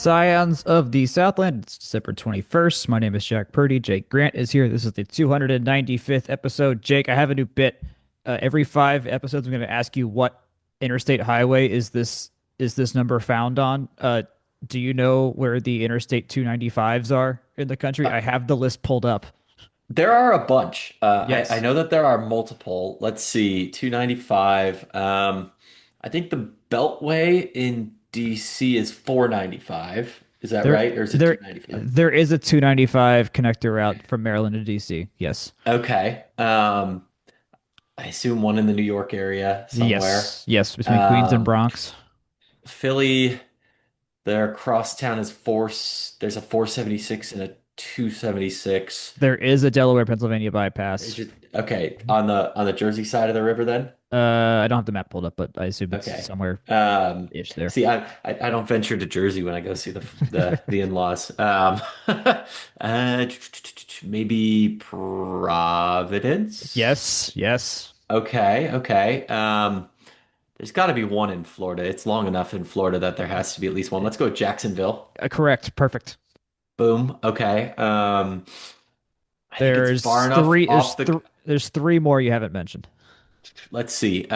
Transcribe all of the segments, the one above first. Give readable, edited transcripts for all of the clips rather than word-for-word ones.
Scions of the Southland. It's December 21st. My name is Jack Purdy. Jake Grant is here. This is the 295th episode. Jake, I have a new bit. Every five episodes, I'm going to ask you what interstate highway is this number found on. Do you know where the Interstate 295s are in the country? Uh, I have the list pulled up. there are a bunch. I Yes. know that there are multiple. Let's see, 295. I think the Beltway in DC is 495. Is that There right? Or is it there 295? there is a 295 connector route from Maryland to DC. Yes. Okay. I assume one in the New York area somewhere. Yes. Yes, between Queens and Um, Bronx. Philly, their crosstown is there's a 476 and a 276. There is a Delaware, Pennsylvania Is bypass. it okay on the Jersey side of the river then? I don't have the map pulled up, but I assume it's Okay. somewhere Um, ish there. See, I don't venture to Jersey when I go see the in-laws. Uh, Maybe Providence. Yes, yes. Okay, okay. There's got to be one in Florida. It's long enough in Florida that there has to be at least one. Let's go with Jacksonville. Correct. Perfect. Boom. Okay. I think it's far There's enough three. off the. There's three more you haven't mentioned. Let's see.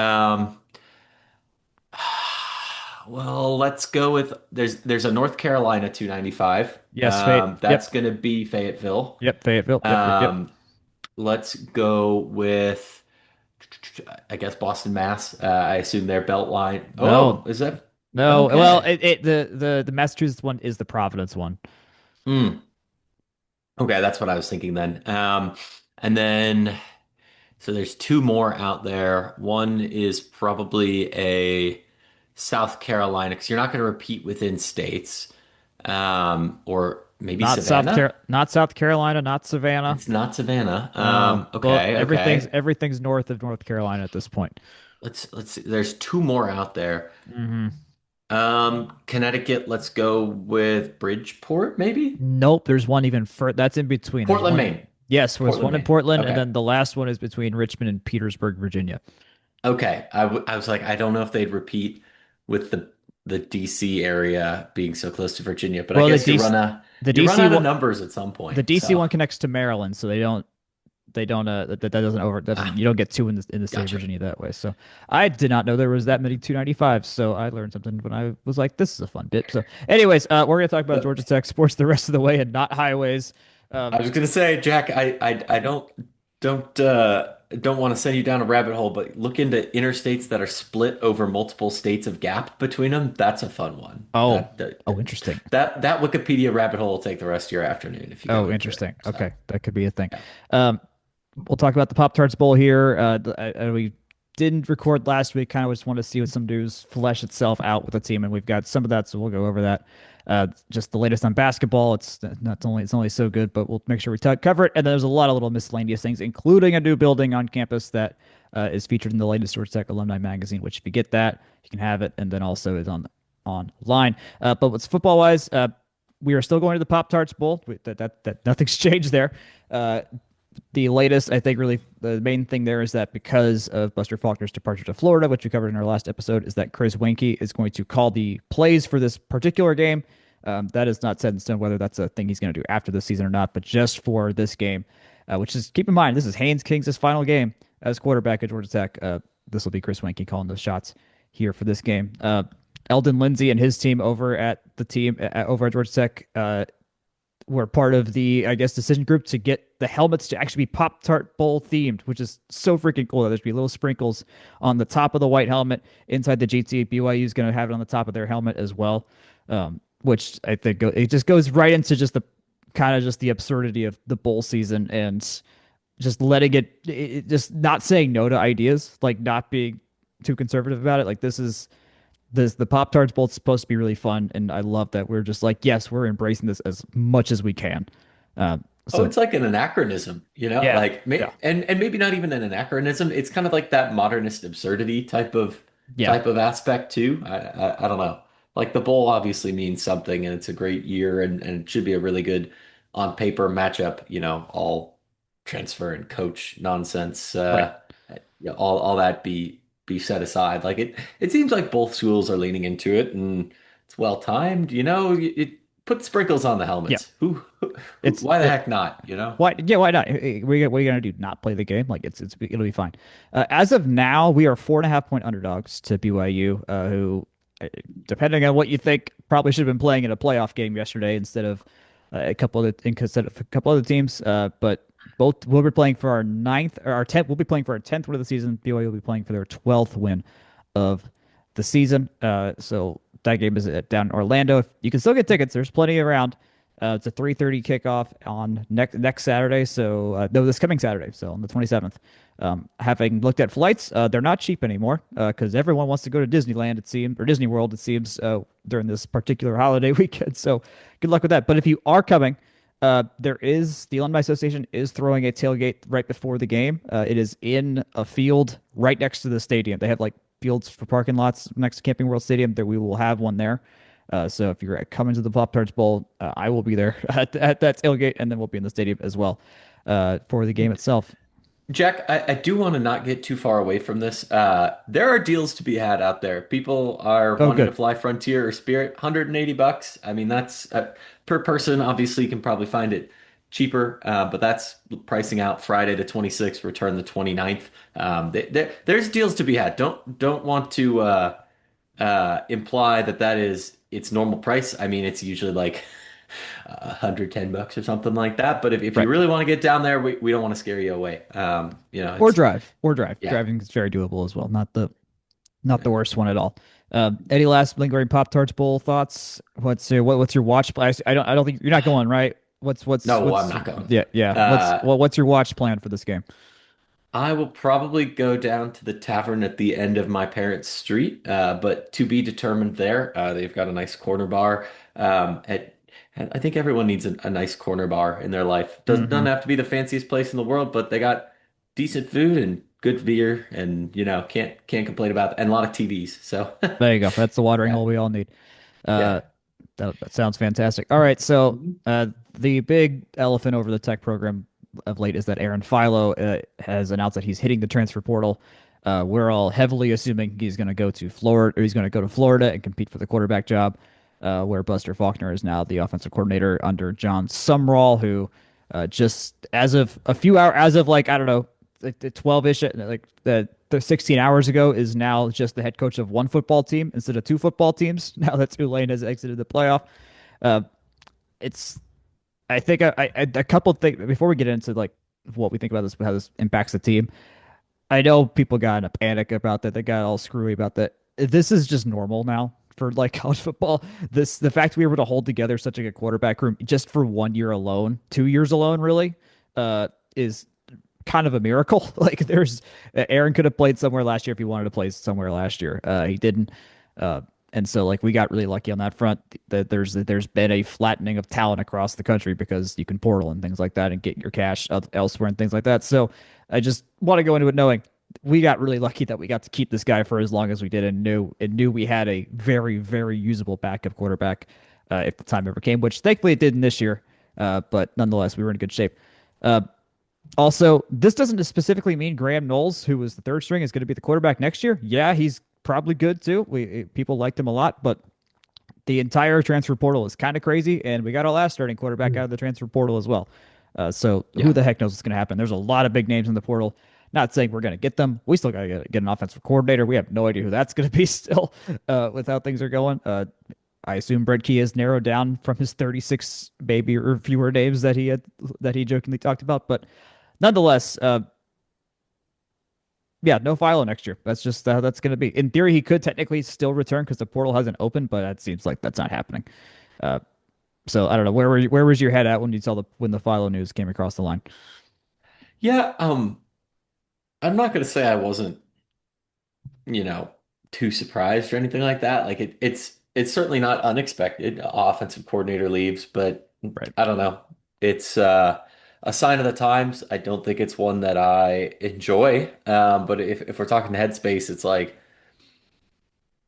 Well, let's go with there's a North Carolina 295. Yes, Fate. That's Yep. gonna be Fayetteville. Yep. Fayetteville. Yep. Yep. Yep. Um, let's go with I guess Boston, Mass. I assume their belt line. Oh, No, is that no. Well, okay? the Massachusetts one is the Providence one. Hmm. Okay, that's what I was thinking then. And then so there's two more out there. One is probably a South Carolina because you're not going to repeat within states. Or maybe Savannah. Not South Carolina, not Savannah. It's not Savannah. Well, Okay, everything's okay. everything's north of North Carolina at this point. Let's see. There's two more out there. Hmm. Connecticut. Let's go with Bridgeport, maybe. Nope, there's one even further. That's in between. There's Portland, one. Maine. Yes, there's Portland, one in Maine. Portland, and Okay. then the last one is between Richmond and Petersburg, Virginia. Okay. I was like, I don't know if they'd repeat with the DC area being so close to Virginia, but I Well, guess The you run DC out of one, numbers at some the point. DC one So, connects to Maryland, so they don't that doesn't you don't get two in the state of gotcha. Virginia that way. So I did not know there was that many 295s. So I learned something when I was like, this is a fun bit. So, anyways, we're gonna talk about Georgia Tech sports the rest of the way and not highways. I Um, was gonna say, Jack, I don't want to send you down a rabbit hole, but look into interstates that are split over multiple states of gap between them. That's a fun one. oh, That that oh, interesting. that Wikipedia rabbit hole will take the rest of your afternoon if you go Oh, into it. interesting. So Okay, that could be a thing. yeah. Um, we'll talk about the Pop Tarts Bowl here. We didn't record last week. Kind of just want to see what some news flesh itself out with the team, and we've got some of that, so we'll go over that. Just the latest on basketball. It's only so good, but we'll make sure we cover it. And then there's a lot of little miscellaneous things, including a new building on campus that is featured in the latest Georgia Tech alumni magazine. Which, if you get that, you can have it, and then also is online. But what's football wise, we are still going to the Pop Tarts Bowl. That nothing's changed there. Uh, the latest, I think, really the main thing there is that because of Buster Faulkner's departure to Florida, which we covered in our last episode, is that Chris Weinke is going to call the plays for this particular game. That is not set in stone whether that's a thing he's going to do after the season or not, but just for this game, which is keep in mind this is Haynes King's final game as quarterback at Georgia Tech. This will be Chris Weinke calling those shots here for this game. Eldon Lindsay and his team over at Georgia Tech were part of the, I guess, decision group to get the helmets to actually be Pop Tart Bowl themed, which is so freaking cool. There's be little sprinkles on the top of the white helmet inside the GT. BYU is going to have it on the top of their helmet as well, which I think it just goes right into just the kind of just the absurdity of the bowl season and just letting just not saying no to ideas, like not being too conservative about it. Like the Pop Tarts Bowl is supposed to be really fun, and I love that we're just like, yes, we're embracing this as much as we can. Oh, So it's like an anachronism, yeah, like yeah, and maybe not even an anachronism. It's kind of like that modernist absurdity yeah, type of aspect too. I don't know. Like the bowl obviously means something, and it's a great year, and it should be a really good on paper matchup. All transfer and coach nonsense. right. All that be set aside. Like it seems like both schools are leaning into it, and it's well timed. put sprinkles on the Yeah, helmets. it's Why the heck not, you know? why? Yeah, why not? What are you gonna do? Not play the game? Like it'll be fine. As of now, we are 4.5 point underdogs to BYU, who, uh, depending on what you think, probably should have been playing in a playoff game yesterday instead of instead of a couple other teams. But both we'll be playing for our ninth or our tenth. We'll be playing for our 10th win of the season. BYU will be playing for their 12th win of the season. So that game is down in Orlando. You can still get tickets. There's plenty around. It's a 3:30 kickoff on next Saturday. So no, this coming Saturday. So on the 27th. Having looked at flights, they're not cheap anymore because everyone wants to go to Disneyland, it seems, or Disney World, it seems, during this particular holiday weekend. So good luck with that. But if you are coming, the Alumni Association is throwing a tailgate right before the game. It is in a field right next to the stadium. They have like fields for parking lots next to Camping World Stadium. That we will have one there. So if you're coming to the Pop Tarts Bowl, I will be there at that tailgate, and then we'll be in the stadium as well for the game itself. Jack, I do want to not get too far away from this. There are deals to be had out there. People are Oh, wanting to good. fly Frontier or Spirit, $180. I mean, that's per person. Obviously, you can probably find it cheaper, but that's pricing out Friday the 26th, return the 29th. There's deals to be had. Don't want to imply that that is its normal price. I mean, it's usually like $110 or something like that. But if you Right. really want to get down there, we don't want to scare you away. Or It's drive. Or drive. yeah. Driving is very doable as well. Not the worst one at all. Any last lingering Pop Tarts Bowl thoughts? What's your watch plan? I don't think you're not going, right? No, I'm not going. Yeah. Uh, What's your watch plan for this game? I will probably go down to the tavern at the end of my parents' street, but to be determined there. They've got a nice corner bar. And I think everyone needs a nice corner bar in their life. Doesn't Hmm. have to be the fanciest place in the world, but they got decent food and good beer, and can't complain about that. And a lot of TVs. So There you go. That's the watering yeah, hole we all need. Uh, yeah. that sounds fantastic. All right, so Mhm. the big elephant over the tech program of late is that Aaron Philo has announced that he's hitting the transfer portal. We're all heavily assuming he's going to go to Florida, or he's going to go to Florida and compete for the quarterback job, where Buster Faulkner is now the offensive coordinator under John Sumrall, who just as of a few hours, as of like I don't know, like the 12-ish, like the 16 hours ago, is now just the head coach of one football team instead of two football teams. Now that Tulane has exited the playoff, uh, it's I think a couple of things before we get into like what we think about this, how this impacts the team. I know people got in a panic about that. They got all screwy about that. This is just normal now for like college football. The fact we were able to hold together such a good quarterback room just for 1 year alone, 2 years alone, really, is kind of a miracle. Like Aaron could have played somewhere last year if he wanted to play somewhere last year. He didn't. Uh, and so like we got really lucky on that front. That there's been a flattening of talent across the country because you can portal and things like that and get your cash elsewhere and things like that. So I just want to go into it knowing we got really lucky that we got to keep this guy for as long as we did and knew we had a very usable backup quarterback if the time ever came, which thankfully it didn't this year. But nonetheless, we were in good shape. Uh, Also, this doesn't specifically mean Graham Knowles, who was the third string, is going to be the quarterback next year. Yeah, he's probably good too. People liked him a lot, but the entire transfer portal is kind of crazy, and we got our last starting quarterback out of the transfer portal as well. So who Yeah. the heck knows what's going to happen? There's a lot of big names in the portal. Not saying we're going to get them. We still got to get an offensive coordinator. We have no idea who that's going to be still with how things are going. I assume Brett Key has narrowed down from his 36 maybe or fewer names that he jokingly talked about, but nonetheless, yeah, no Philo next year. That's just how that's going to be. In theory, he could technically still return because the portal hasn't opened, but it seems like that's not happening. Uh, so I don't know where was your head at when you saw when the Philo news came across the line? Yeah, I'm not gonna say I wasn't, you know, too surprised or anything like that. Like it's certainly not unexpected. Offensive coordinator leaves, but Right. I don't know. It's a sign of the times. I don't think it's one that I enjoy. But if we're talking headspace, it's like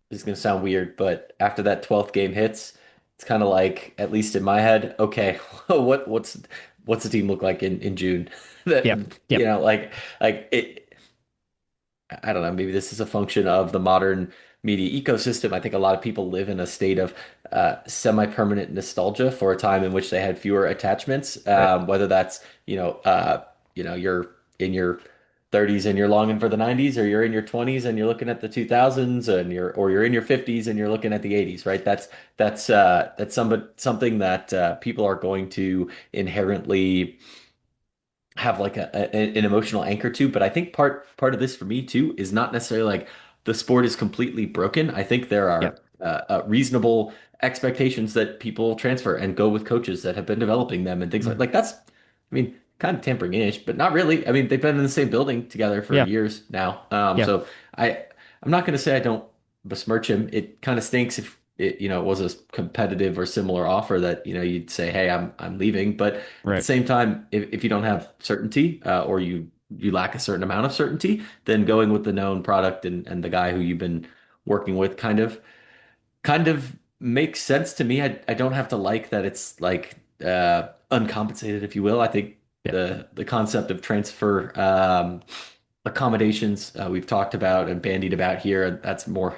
this is gonna sound weird, but after that 12th game hits, it's kind of like, at least in my head, okay, what's the team look like in June? That Yep. Yep. like it. I don't know, maybe this is a function of the modern media ecosystem. I think a lot of people live in a state of semi-permanent nostalgia for a time in which they had fewer attachments, Right. whether that's, you're in your 30s and you're longing for the 90s, or you're in your 20s and you're looking at the 2000s, and you're in your 50s and you're looking at the 80s, right? That's something that people are going to inherently have like an emotional anchor to. But I think part of this for me too is not necessarily like the sport is completely broken. I think there Yeah. are reasonable expectations that people transfer and go with coaches that have been developing them and things Mhm. like that's, I mean, kind of tampering-ish, but not really. I mean, they've been in the same building together for Yeah. years now. Yeah. So I'm not going to say I don't besmirch him. It kind of stinks if it was a competitive or similar offer that, you'd say, hey, I'm leaving. But at the Right. same time, if you don't have certainty, or you lack a certain amount of certainty, then going with the known product and the guy who you've been working with kind of makes sense to me. I don't have to like that it's like uncompensated, if you will. I think Yeah. the concept of transfer accommodations we've talked about and bandied about here, and that's more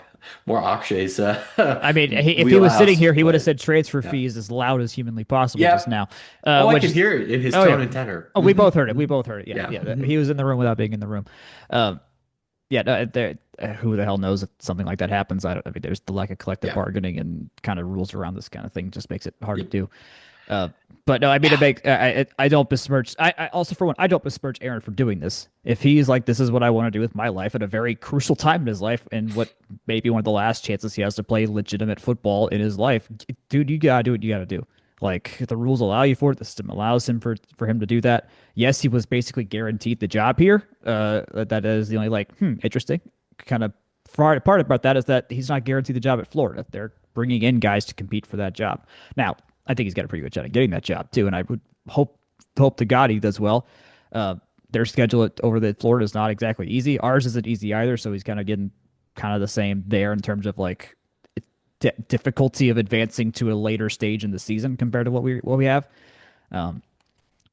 Akshay's I mean, if he was sitting wheelhouse. here, he would have But said transfer yeah, fees as loud as humanly possible just yeah. now. Oh, I Which could is, hear it in his oh yeah, tone and tenor. oh we both heard it. We both heard it. Yeah, Yeah. yeah. He was in the room without being in the room. Um, yeah. No, who the hell knows if something like that happens? I mean, there's the lack of collective Yeah. bargaining and kind of rules around this kind of thing just makes it hard to Yep. do. Uh, but no, I mean, I don't besmirch. I also, for one, I don't besmirch Aaron for doing this. If he's like, this is what I want to do with my life at a very crucial time in his life, and what maybe one of the last chances he has to play legitimate football in his life, dude, you gotta do what you gotta do. Like the rules allow you for it. The system allows him for him to do that. Yes, he was basically guaranteed the job here. That is the only like, interesting kind of part about that is that he's not guaranteed the job at Florida. They're bringing in guys to compete for that job. Now, I think he's got a pretty good shot at getting that job too, and I would hope to God he does well. Uh, their schedule over the Florida is not exactly easy. Ours isn't easy either, so he's kind of getting kind of the same there in terms of like difficulty of advancing to a later stage in the season compared to what we have. Um,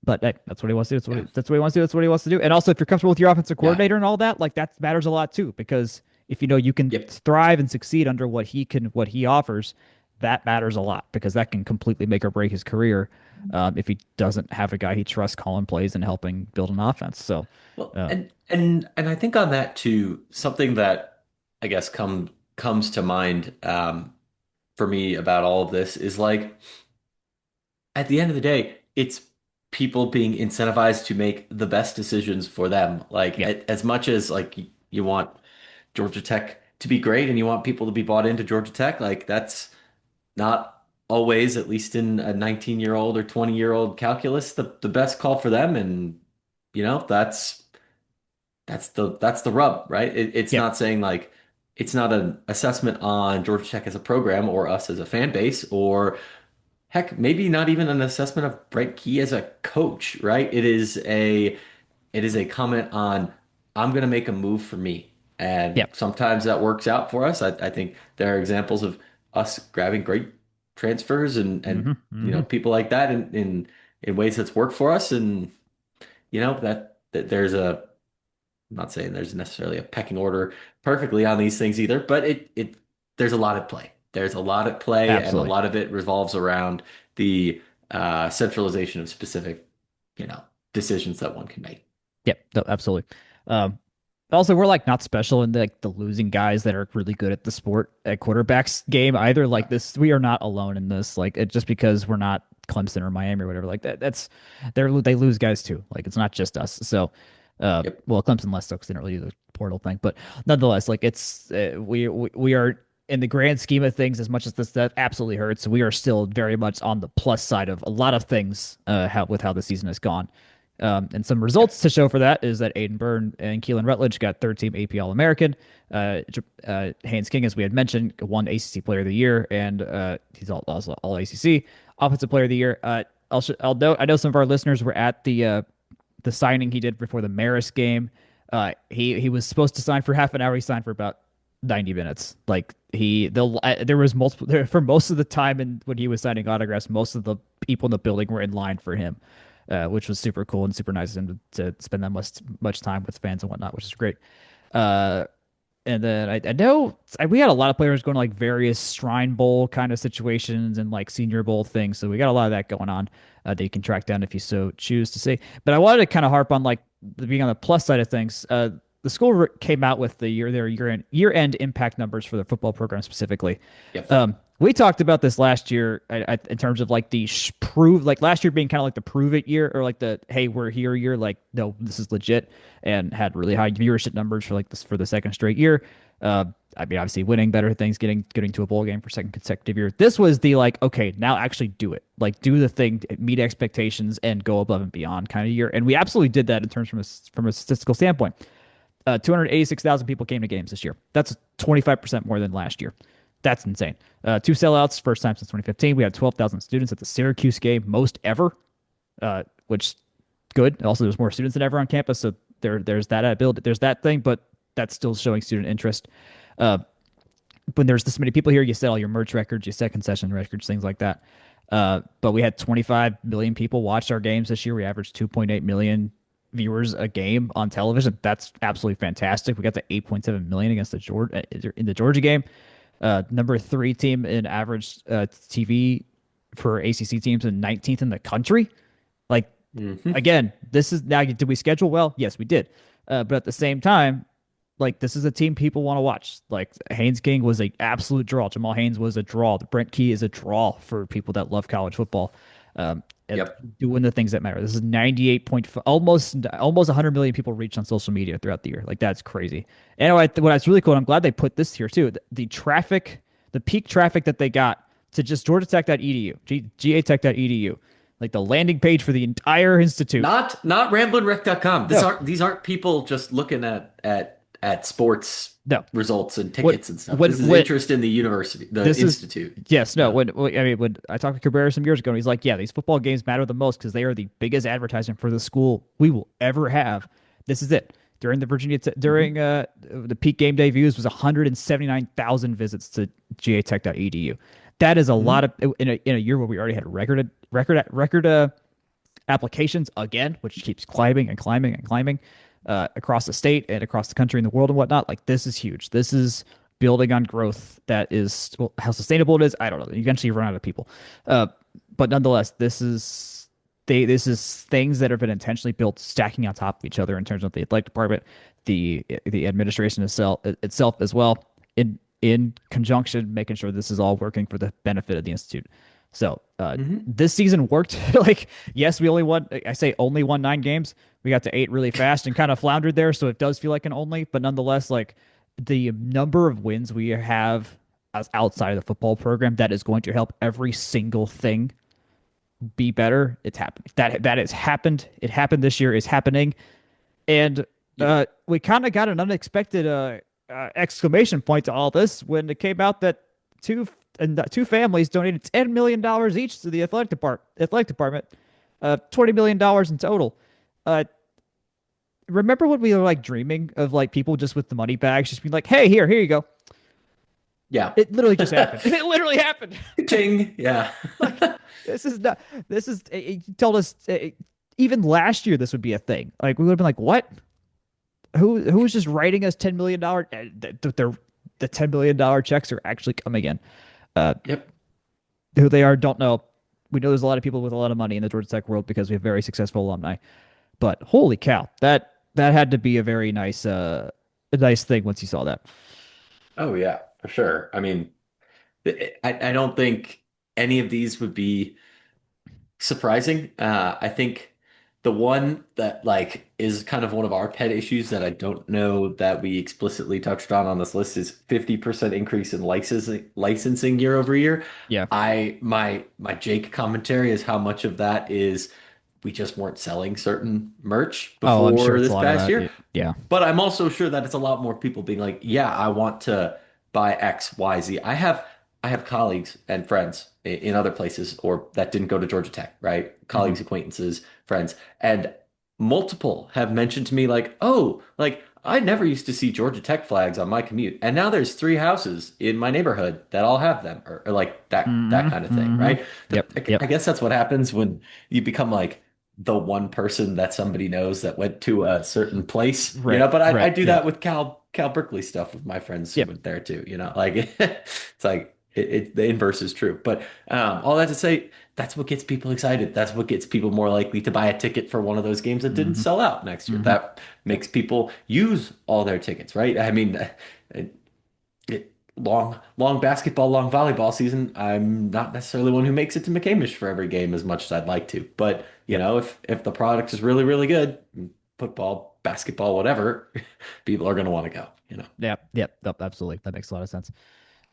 but hey, that's what he wants to do. Yeah. That's what he wants to do. That's what he wants to do. And also, if you're comfortable with your offensive Yeah. coordinator and all that, like that matters a lot too. Because if you know you can Yep. thrive and succeed under what he offers, that matters a lot because that can completely make or break his career if he doesn't have a guy he trusts calling plays and helping build an offense. So, Well, uh, and I think on that too, something that I guess comes to mind for me about all of this is like at the end of the day, it's people being incentivized to make the best decisions for them. Like yeah, as much as like you want Georgia Tech to be great and you want people to be bought into Georgia Tech, like that's not always, at least in a 19-year-old or 20-year-old calculus, the best call for them. And that's the rub, right? It's yeah, not saying like it's not an assessment on Georgia Tech as a program or us as a fan base or heck, maybe not even an assessment of Brent Key as a coach, right? It is a comment on I'm going to make a move for me. yeah. And sometimes that works out for us. I think there are examples of us grabbing great transfers and Hmm. Hmm. people like that in ways that's worked for us. And that there's I'm not saying there's necessarily a pecking order perfectly on these things either, but there's a lot at play. There's a lot at play, and a Absolutely. lot of it revolves around the centralization of specific, you know, decisions that one can make. Yep, no, absolutely. Um, Also, we're like not special in the losing guys that are really good at the sport at quarterbacks game either. Like this, we are not alone in this. Like just because we're not Clemson or Miami or whatever, like that's they lose guys too. Like it's not just us. So, Yep. well, Clemson less so because they didn't really do the portal thing, but nonetheless, like it's we are in the grand scheme of things. As much as this that absolutely hurts, we are still very much on the plus side of a lot of things. How the season has gone. And some results Yep. to show for that is that Aiden Byrne and Keelan Rutledge got third team AP All American. Haynes King, as we had mentioned, won ACC Player of the Year, and he's also All ACC Offensive Player of the Year. I'll note, I know some of our listeners were at the signing he did before the Marist game. He was supposed to sign for half an hour. He signed for about 90 minutes. Like there was multiple for most of the time, and when he was signing autographs, most of the people in the building were in line for him, which was super cool and super nice of him to spend that much time with fans and whatnot, which is great. Uh, and then I know we had a lot of players going to like various Shrine Bowl kind of situations and like Senior Bowl things. So we got a lot of that going on that you can track down if you so choose to see. But I wanted to kind of harp on like being on the plus side of things. The school came out with their year end impact numbers for the football program specifically. Yep. We talked about this last year in terms of like the prove like last year being kind of like the prove it year or like the hey we're here year like no this is legit and had really high viewership numbers for like this for the second straight year. Uh, I mean obviously winning better things, getting to a bowl game for second consecutive year. This was the like okay now actually do it like do the thing meet expectations and go above and beyond kind of year and we absolutely did that in terms from a statistical standpoint. 286,000 people came to games this year. That's 25% more than last year. That's insane. Two sellouts, first time since 2015. We had 12,000 students at the Syracuse game, most ever, which good. Also, there's more students than ever on campus, so there's that ability, there's that thing, but that's still showing student interest. Uh, when there's this many people here, you set all your merch records, you set concession records, things like that. But we had 25 million people watch our games this year. We averaged 2.8 million viewers a game on television. That's absolutely fantastic. We got to 8.7 million against the Georgia in the Georgia game. Number three team in average TV for ACC teams and 19th in the country. Like Hmm. again, this is now. Did we schedule well? Yes, we did. But at the same time, like this is a team people want to watch. Like Haynes King was a absolute draw. Jamal Haynes was a draw. The Brent Key is a draw for people that love college football. And Yep. doing the things that matter. This is 98.5, almost 100 million people reached on social media throughout the year. Like that's crazy. And what's really cool, and I'm glad they put this here too. The traffic, the peak traffic that they got to just georgiatech.edu, gatech.edu, like the landing page for the entire institute. Not ramblinwreck.com. No, These aren't people just looking at sports no. results and What tickets and stuff. when This is when interest in the university, the this is institute. yes, no. Yeah. When I talked to Cabrera some years ago, and he's like, yeah, these football games matter the most because they are the biggest advertisement for the school we will ever have. This is it. During the Hmm. during the peak game day views was 179,000 visits to gatech.edu. That is a lot Hmm. of in a year where we already had record applications again, which keeps climbing and climbing and climbing across the state and across the country and the world and whatnot. Like this is huge. This is building on growth that is well, how sustainable it is. I don't know. Eventually, you run out of people, uh, but nonetheless, this is things that have been intentionally built, stacking on top of each other in terms of the athletic department, the administration itself as well, in conjunction, making sure this is all working for the benefit of the institute. So Hmm. this season worked. Like, yes, we only won. I say only won 9 games. We got to 8 really fast and kind of floundered there, so it does feel like an only. But nonetheless, like the number of wins we have as outside of the football program that is going to help every single thing be better. It's happening. That has happened. It happened this year. Is happening, and Yep. we kind of got an unexpected exclamation point to all this when it came out that two families donated $10 million each to the athletic department, $20 million in total. Uh, remember when we were like dreaming of like people just with the money bags, just being like, "Hey, here you go." Yeah. It literally just happened. It literally happened. Ching. Yeah. Like this is not. This is. It told us even last year this would be a thing. Like we would have been like, "What? Who was just writing us $10 million? The $10 million checks are actually coming in. Uh, Yep. who they are, don't know. We know there's a lot of people with a lot of money in the Georgia Tech world because we have very successful alumni. But holy cow, that had to be a nice thing once you saw that. Oh yeah, for sure. I mean, I don't think any of these would be surprising. I think the one that like is kind of one of our pet issues that I don't know that we explicitly touched on this list is 50% increase in licensing year over year. Yeah. My Jake commentary is how much of that is we just weren't selling certain merch Oh, I'm sure before it's a this lot of past that. year. Yeah. But I'm also sure that it's a lot more people being like, yeah, I want to buy X, Y, Z. I have colleagues and friends in other places or that didn't go to Georgia Tech, right? Hmm. Colleagues, acquaintances, friends, and multiple have mentioned to me like, "Oh, like I never used to see Georgia Tech flags on my commute, and now there's 3 houses in my neighborhood that all have them," or like that Hmm. kind of thing, Hmm. right? Yep. I Yep. guess that's what happens when you become like the one person that somebody knows that went to a certain place, Right, but I right, do yeah, that with Cal Berkeley stuff with my friends who yeah, went there too, like it's like the inverse is true. But all that to say, that's what gets people excited. That's what gets people more likely to buy a ticket for one of those games that didn't hmm sell out next year. hmm That makes people use all their tickets, right? I mean, long basketball, long volleyball season. I'm not necessarily one who makes it to McCamish for every game as much as I'd like to. But, yep, if the product is really, really good, football, basketball, whatever, people are going to want to go. yep, yep, yep, absolutely. That makes a lot of sense.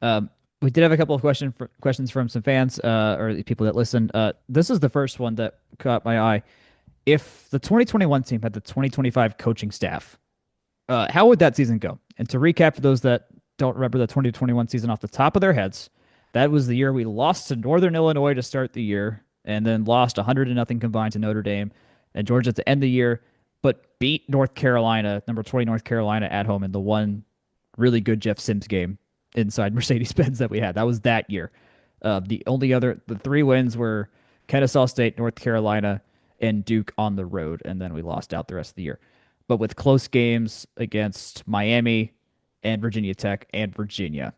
Um, we did have a couple of questions from some fans, or the people that listened. This is the first one that caught my eye. If the 2021 team had the 2025 coaching staff, how would that season go? And to recap, for those that don't remember the 2021 season off the top of their heads, that was the year we lost to Northern Illinois to start the year, and then lost 100 to nothing combined to Notre Dame and Georgia to end the year, but beat North Carolina, number 20 North Carolina at home in the one really good Jeff Sims game inside Mercedes-Benz that we had. That was that year. The three wins were Kennesaw State, North Carolina, and Duke on the road, and then we lost out the rest of the year. But with close games against Miami and Virginia Tech and Virginia,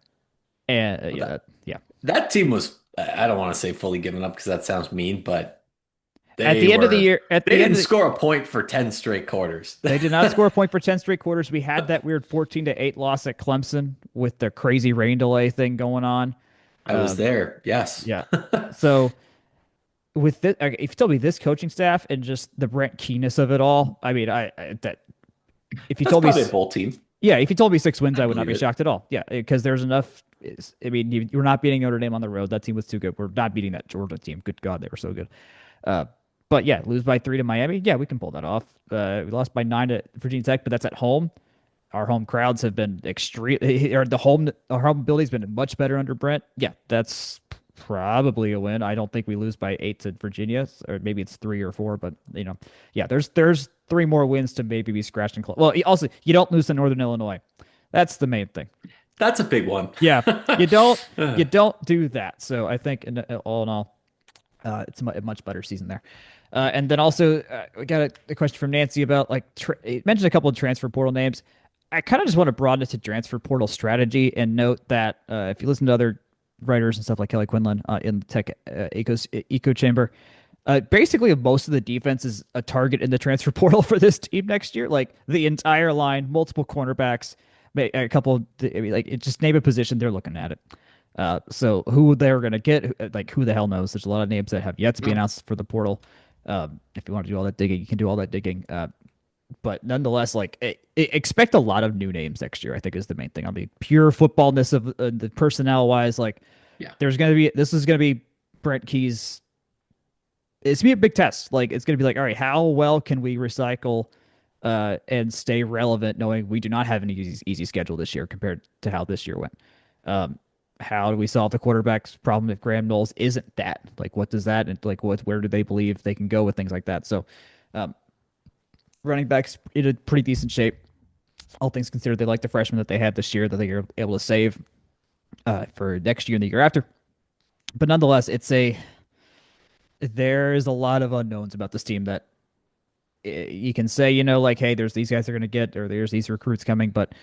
and But yeah. that team was, I don't want to say fully given up because that sounds mean, but At they the end of the were, year, at they the end didn't of the, score a point for 10 straight quarters. they did not score a point for 10 straight quarters. We had that weird 14-8 loss at Clemson with the crazy rain delay thing going on. I was Um, there. Yes. yeah. So with this, if you told me this coaching staff and just the Brent Keenness of it all, I mean, I that if you That's told me, probably a bowl team. yeah, if you told me 6 wins, I I would not believe be it. shocked at all. Yeah, because there's enough. I mean, you're not beating Notre Dame on the road. That team was too good. We're not beating that Georgia team. Good God, they were so good. Uh, but yeah, lose by 3 to Miami. Yeah, we can pull that off. We lost by 9 to Virginia Tech, but that's at home. Our home crowds have been extreme, or our home ability's been much better under Brent. Yeah, that's probably a win. I don't think we lose by 8 to Virginia, or maybe it's 3 or 4, but yeah, there's three more wins to maybe be scratched and close. Well, also you don't lose to Northern Illinois. That's the main thing. That's a big one. Yeah, you don't Uh, you don't do that. So I think all in all, it's a much better season there. And then also, we got a question from Nancy about it mentioned a couple of transfer portal names. I kind of just want to broaden it to transfer portal strategy and note that if you listen to other writers and stuff like Kelly Quinlan in the tech eco chamber, basically most of the defense is a target in the transfer portal for this team next year. Like the entire line, multiple cornerbacks, a couple. I mean, just name a position, they're looking at it. So who they're going to get, like who the hell knows? There's a lot of names that have yet to be announced for the portal. If you want to do all that digging, you can do all that digging. But nonetheless, expect a lot of new names next year. I think is the main thing. I mean, pure footballness of the personnel wise. Like, yeah. this is going to be Brent Key's. It's gonna be a big test. Like, it's going to be like, all right, how well can we recycle and stay relevant, knowing we do not have an easy schedule this year compared to how this year went. Um, how do we solve the quarterback's problem if Graham Knowles isn't that? Like, what does that and where do they believe they can go with things like that? So, um, running backs in a pretty decent shape. All things considered, they like the freshmen that they had this year that they are able to save for next year and the year after. But nonetheless, there's a lot of unknowns about this team that you can say, like, hey, there's these guys they're going to get, or there's these recruits coming, but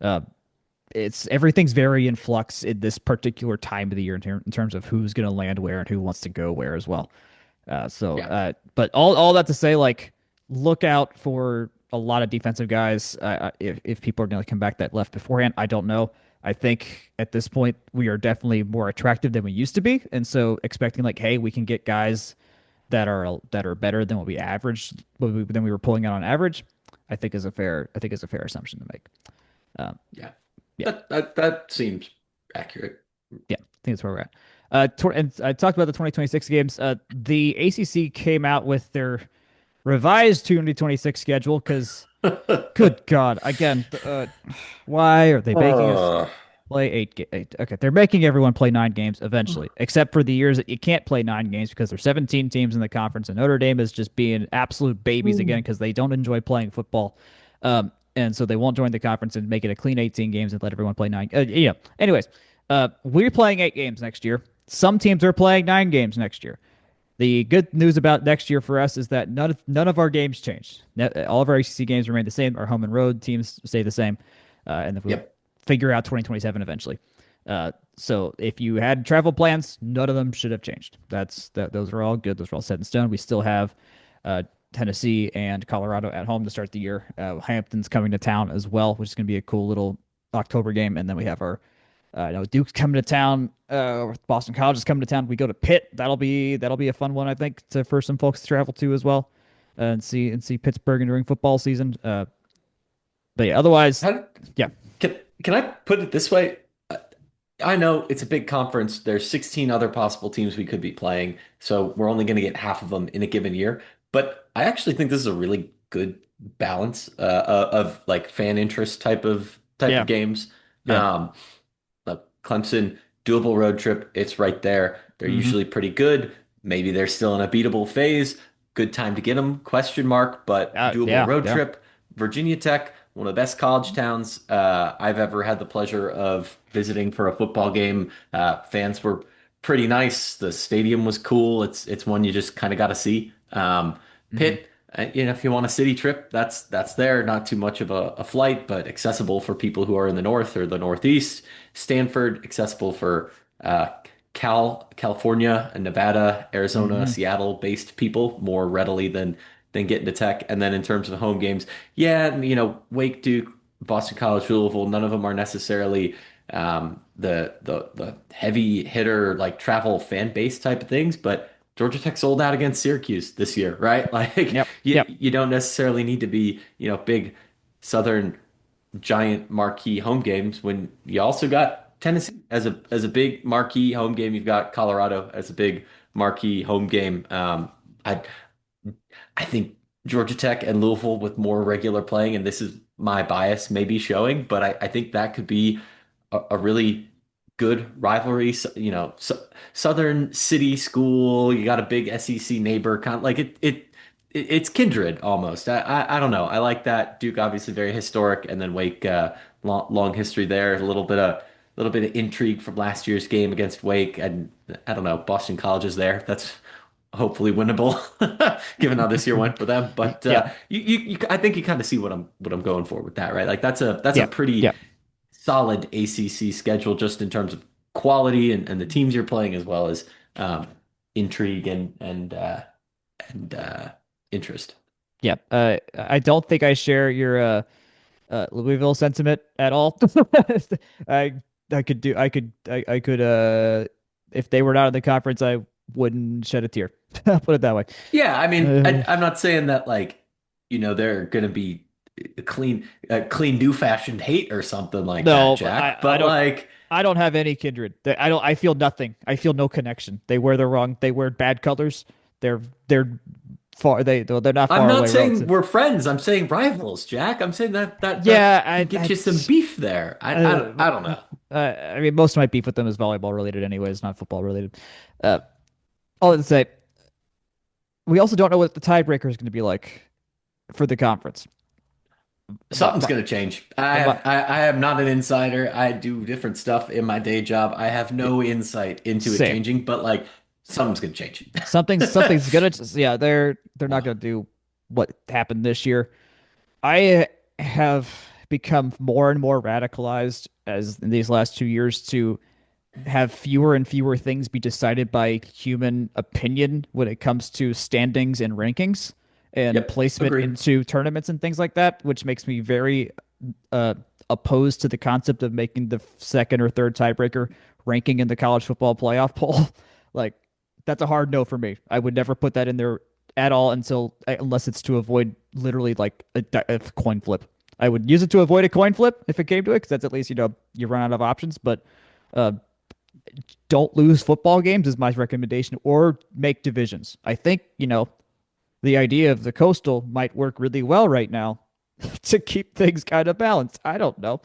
uh, it's everything's very in flux in this particular time of the year in terms of who's going to land where and who wants to go where as well. Yeah. But all that to say, like, look out for a lot of defensive guys. If people are going to come back that left beforehand, I don't know. I think at this point we are definitely more attractive than we used to be, and so expecting like, hey, we can get guys that are better than what we averaged than we were pulling out on average. I think is a fair assumption to make. Um, Yeah. yeah, That seems accurate. yeah, I think that's where we're at. And I talked about the 2026 games. The ACC came out with their revised 2026 schedule because, good God, again, why are they making us Uh, play eight? Okay, they're making everyone play 9 games eventually, except for the years that you can't play 9 games because there's 17 teams in the conference, and Notre Dame is just being absolute babies again because they don't enjoy playing football. And so they won't join the conference and make it a clean 18 games and let everyone play nine. Anyways, we're playing 8 games next year. Some teams are playing 9 games next year. The good news about next year for us is that none of our games changed. All of our ACC games remain the same. Our home and road teams stay the same, and if we'll Yep. figure out 2027 eventually. So if you had travel plans, none of them should have changed. Those are all good. Those are all set in stone. We still have Tennessee and Colorado at home to start the year. Hampton's coming to town as well, which is going to be a cool little October game. And then we have our Duke's coming to town. Boston College is coming to town. We go to Pitt. That'll be a fun one, I think, for some folks to travel to as well, and see Pittsburgh during football season. But yeah, otherwise, How, yeah, can I put it this way? I know it's a big conference. There's 16 other possible teams we could be playing, so we're only going to get half of them in a given year. But I actually think this is a really good balance of like fan interest type of yeah, games. yeah. Um, Clemson, doable road trip. It's right there. They're Mm-hmm. usually pretty good. Maybe they're still in a beatable phase. Good time to get them, question mark, but doable Yeah, road yeah. trip. Virginia Tech, one of the best college towns I've ever had the pleasure of visiting for a football game. Fans were pretty nice. The stadium was cool. It's one you just kind of got to see. Mm-hmm. Pitt, if you want a city trip, that's there. Not too much of a flight, but accessible for people who are in the north or the northeast. Stanford, accessible for California and Nevada, Arizona, Mm-hmm. Seattle-based people more readily than getting to Tech. And then in terms of home games, yeah, Wake, Duke, Boston College, Louisville, none of them are necessarily the heavy hitter like travel fan base type of things, but Georgia Tech sold out against Syracuse this year, right? Like Yep, you yep, you don't necessarily need to be, big Southern giant marquee home games when you also got Tennessee as a big marquee home game. You've got Colorado as a big marquee home game. I I think Georgia Tech and Louisville with more regular playing, and this is my bias maybe showing, but I think that could be a really good rivalry. Southern City School, you got a big SEC neighbor, kind of like it's kindred almost. I don't know. I like that. Duke obviously very historic, and then Wake, long history there. A little bit of intrigue from last year's game against Wake, and I don't know. Boston College is there. That's hopefully winnable, given how this year went for them. But yep, I think you kind of see what I'm going for with that, right? Like that's a yep, pretty yep, solid ACC schedule just in terms of quality and the teams you're playing as well as intrigue and interest. yep. I don't think I share your Louisville sentiment at all. I I could if they were not in the conference, I wouldn't shed a tear. Put it that way. Yeah, I mean, Uh, I'm not saying that like, they're gonna be a clean new fashioned hate or something like that, no, but I Jack. I But don't like, I don't have any kindred. I don't. I feel nothing. I feel no connection. They wear the wrong. They wear bad colors. They're far. They're not I'm far not away saying relative. we're friends. I'm saying rivals, Jack. I'm saying that Yeah, can get you some beef there. I don't know. I mean, most of my beef with them is volleyball related, anyways, not football related. Uh, all that to say, we also don't know what the tiebreaker is going to be like for the conference. My, Something's my, gonna change. I my, have I am not an insider. I do different stuff in my day job. I have no insight into it Same. changing, but like something's gonna change. Something's gonna. Yeah, they're not Wow. gonna do what happened this year. I have become more and more radicalized as in these last 2 years to have fewer and fewer things be decided by human opinion when it comes to standings and rankings and Yep. placement Agree. into tournaments and things like that, which makes me very uh, opposed to the concept of making the second or third tiebreaker ranking in the college football playoff poll. Like, that's a hard no for me. I would never put that in there at all unless it's to avoid literally like a coin flip. I would use it to avoid a coin flip if it came to it, because that's at least you run out of options. But uh, don't lose football games is my recommendation, or make divisions. I think, the idea of the coastal might work really well right now to keep things kind of balanced. I don't know.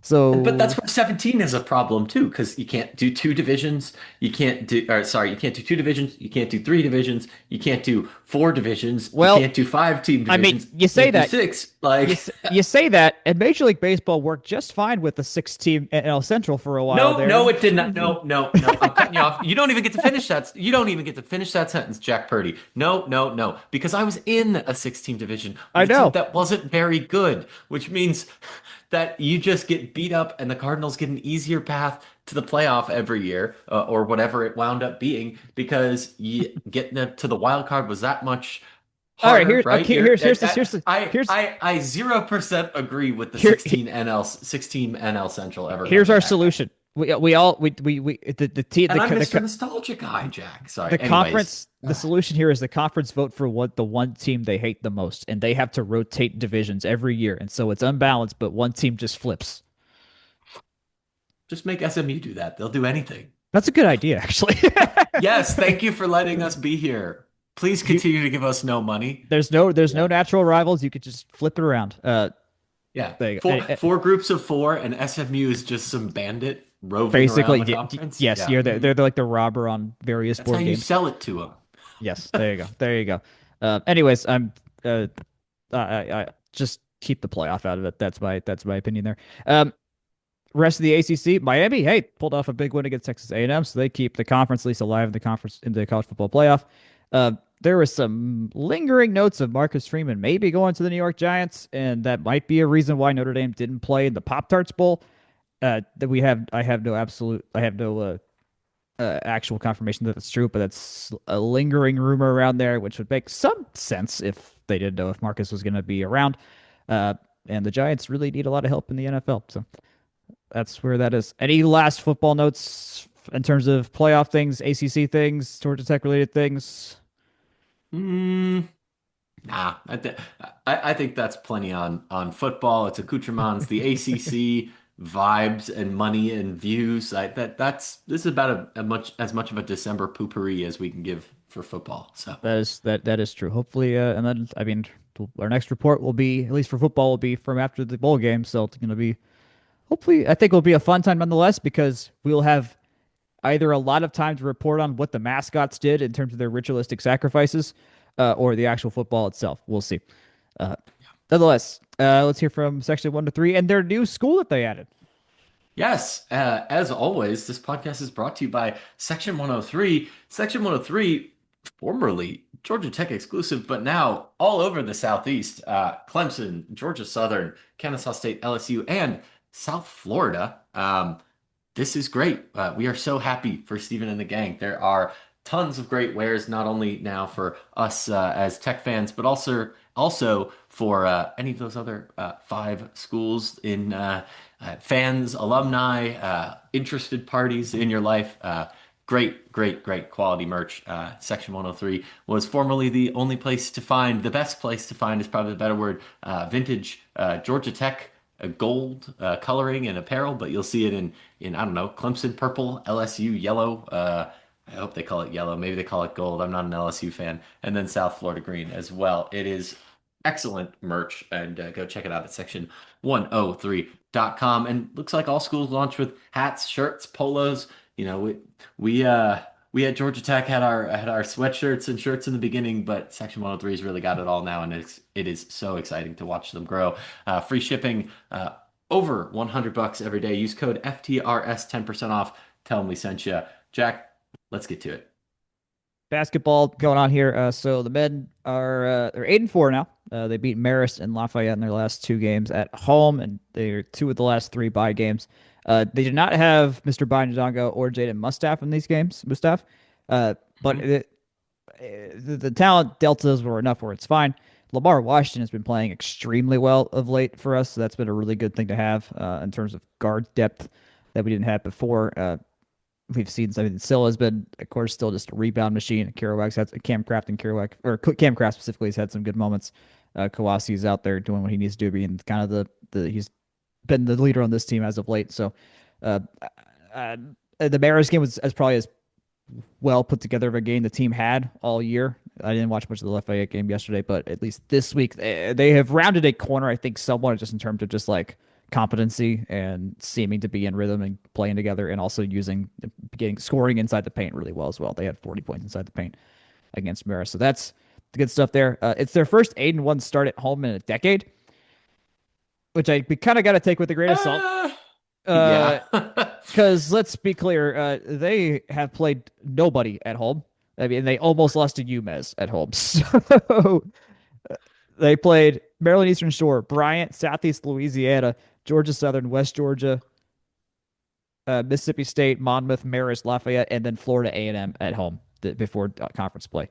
But So that's where 17 is a problem too, because you can't do two divisions. You can't do, or sorry, you can't do two divisions. You can't do three divisions. You can't do four divisions. You well, can't do five team I mean, divisions. you You say can't do that six. you say that, and Major League Baseball worked just fine with the six-team NL Central for a while No, there. no, it did not. No, no, no. I'm cutting you off. You don't even get to finish that. You don't even get to finish that sentence, Jack Purdy. No, no, no. Because I was in a six-team division I with a team know. that wasn't very good, which means that you just get beat up and the Cardinals get an easier path to the playoff every year, or whatever it wound up being, because getting to the wild card was that much All right, harder, here, right? okay, I 0% agree with the here 16 NL Central ever here's coming our back. solution. We all we And I'm Mr. Nostalgia Guy, Jack. Sorry. the Anyways, conference. The solution here is the conference vote for what the one team they hate the most, and they have to rotate divisions every year, and so it's unbalanced. But one team just flips. just make SMU do that. They'll do anything. That's a good idea, actually. Yes, thank you for letting us be here. Please you, continue to give us no money. there's no Yeah. natural rivals. You could just flip it around. Yeah. There you Four go. four groups of four, and SMU is just some bandit roving around Basically, the conference. yes, Yeah. you're they're like the robber on various That's how board you games. sell it to them. Yes, there you go. There you go. Anyways, uh, I just keep the playoff out of it. That's my opinion there. Rest of the ACC, Miami, hey, pulled off a big win against Texas A&M, so they keep the conference at least alive in the conference in the college football playoff. There was some lingering notes of Marcus Freeman maybe going to the New York Giants, and that might be a reason why Notre Dame didn't play in the Pop Tarts Bowl. That we have, I have no actual confirmation that it's true, but that's a lingering rumor around there, which would make some sense if they didn't know if Marcus was going to be around. Uh, and the Giants really need a lot of help in the NFL, so that's where that is. Any last football notes in terms of playoff things, ACC things, Georgia Tech related things? Hmm. Nah, I think that's plenty on football. It's accoutrements, the ACC vibes and money and views. This is about as much of a December poopery as we can give for football. So That is true. Hopefully, and then I mean, our next report will be at least for football will be from after the bowl game, so it's going to be hopefully I think it'll be a fun time nonetheless because we'll have either a lot of time to report on what the mascots did in terms of their ritualistic sacrifices, or the actual football itself. We'll see. Uh, Nonetheless, let's hear from section 1 to 3 and their new school that they added. yes, as always, this podcast is brought to you by Section 103. Section 103, formerly Georgia Tech exclusive, but now all over the Southeast. Clemson, Georgia Southern, Kennesaw State, LSU, and South Florida. This is great. We are so happy for Steven and the gang. There are tons of great wares, not only now for us as Tech fans, but also for any of those other five schools in fans, alumni, interested parties in your life. Great, great, great quality merch. Section 103 was formerly the only place to find, the best place to find is probably the better word, vintage Georgia Tech gold coloring and apparel, but you'll see it in I don't know, Clemson purple, LSU yellow. I hope they call it yellow. Maybe they call it gold. I'm not an LSU fan. And then South Florida green as well. It is excellent merch, and go check it out at section103.com. And looks like all schools launch with hats, shirts, polos. You know, we at Georgia Tech had our sweatshirts and shirts in the beginning, but Section 103 has really got it all now, and it is so exciting to watch them grow. Free shipping, over $100 every day. Use code FTRS 10% off. Tell them we sent you. Jack, let's get to it. Basketball going on here. So the men are they're 8-4 now. They beat Marist and Lafayette in their last two games at home, and they're two of the last three bye games. They did not have Mr. Bynadongo or Jaden Mustaf in these games, Mustaf. But Mhm. the talent deltas were enough where it's fine. Lamar Washington has been playing extremely well of late for us, so that's been a really good thing to have in terms of guard depth that we didn't have before. We've seen, I mean, Sill has been, of course, still just a rebound machine. Kerouac's had Cam Craft and Kerouac, or Cam Craft specifically, has had some good moments. Kawasi is out there doing what he needs to do, being kind of he's been the leader on this team as of late. So, uh, uh, the Mariners game was as probably as well put together of a game the team had all year. I didn't watch much of the Lafayette game yesterday, but at least this week they have rounded a corner. I think somewhat just in terms of just like competency and seeming to be in rhythm and playing together, and also using getting scoring inside the paint really well as well. They had 40 points inside the paint against Marist, so that's the good stuff there. It's their first 8-1 start at home in a decade, which we kind of got to take with a grain of salt. Uh, Uh, yeah. because let's be clear, they have played nobody at home. I mean, they almost lost to UMass at home. So they played Maryland Eastern Shore, Bryant, Southeast Louisiana, Georgia Southern, West Georgia, Mississippi State, Monmouth, Marist, Lafayette, and then Florida A&M at home before conference play.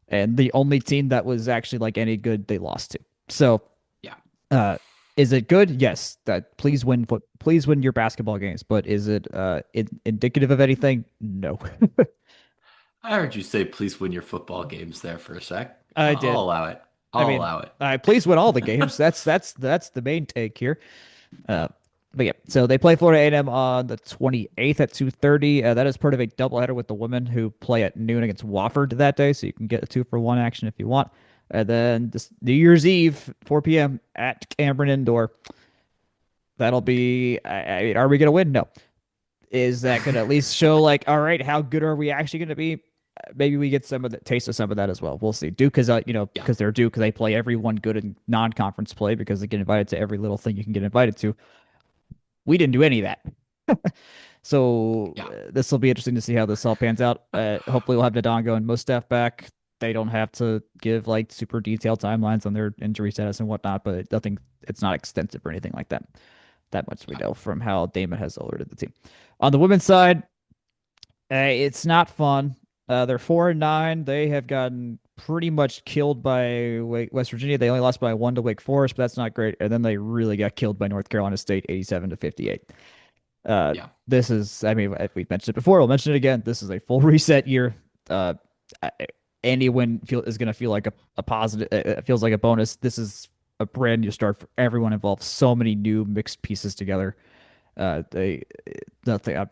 And the only team that was actually like any good, they lost to. So, Yeah. uh, is it good? Yes. That please win your basketball games. But is it indicative of anything? No. I heard you say please win your football games there for a sec. I I'll did. allow it. I I'll mean, allow it. please win all the games. That's the main take here. Uh, but yeah, so they play Florida A&M on the 28th at 2:30. That is part of a doubleheader with the women who play at noon against Wofford that day, so you can get a 2-for-1 action if you want. And then this New Year's Eve, 4 p.m. at Cameron Indoor. That'll be. I mean, are we gonna win? No. Is that gonna at least show like, all right, how good are we actually gonna be? Maybe we get some of the taste of some of that as well. We'll see. Duke is, Yeah. because they're Duke, because they play everyone good in non-conference play because they get invited to every little thing you can get invited to. We didn't do any of that. So Yeah. this will be interesting to see how this all pans out. Hopefully, we'll have Nadongo and Mustaf back. They don't have to give like super detailed timelines on their injury status and whatnot, but nothing. It's not extensive or anything like that. That much we Yeah. know from how Damon has alerted the team. On the women's side, it's not fun. They're 4-9. They have gotten pretty much killed by West Virginia. They only lost by one to Wake Forest, but that's not great. And then they really got killed by North Carolina State, 87-58. Yeah. This is, I mean, if we mentioned it before, we'll mention it again. This is a full reset year. Uh, any win is going to feel like a positive. It feels like a bonus. This is a brand new start for everyone involved. So many new mixed pieces together. They nothing.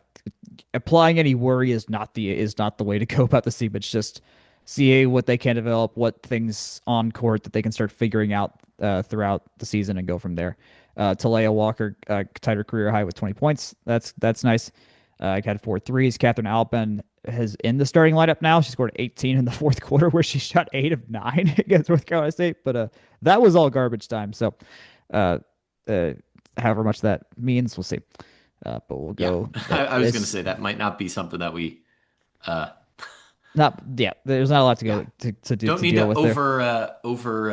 Applying any worry is not the way to go about the team. It's just see what they can develop, what things on court that they can start figuring out throughout the season, and go from there. Talaya Walker tied her career high with 20 points. That's nice. Had 4 threes. Catherine Alban is in the starting lineup now. She scored 18 in the fourth quarter, where she shot 8 of 9 against North Carolina State. But that was all garbage time. So, uh, uh, however much that means, we'll see. But we'll Yeah. go. I was going to It's say that might not be something that we uh not. Yeah, there's not a lot to yeah. go Don't to need deal to with there. over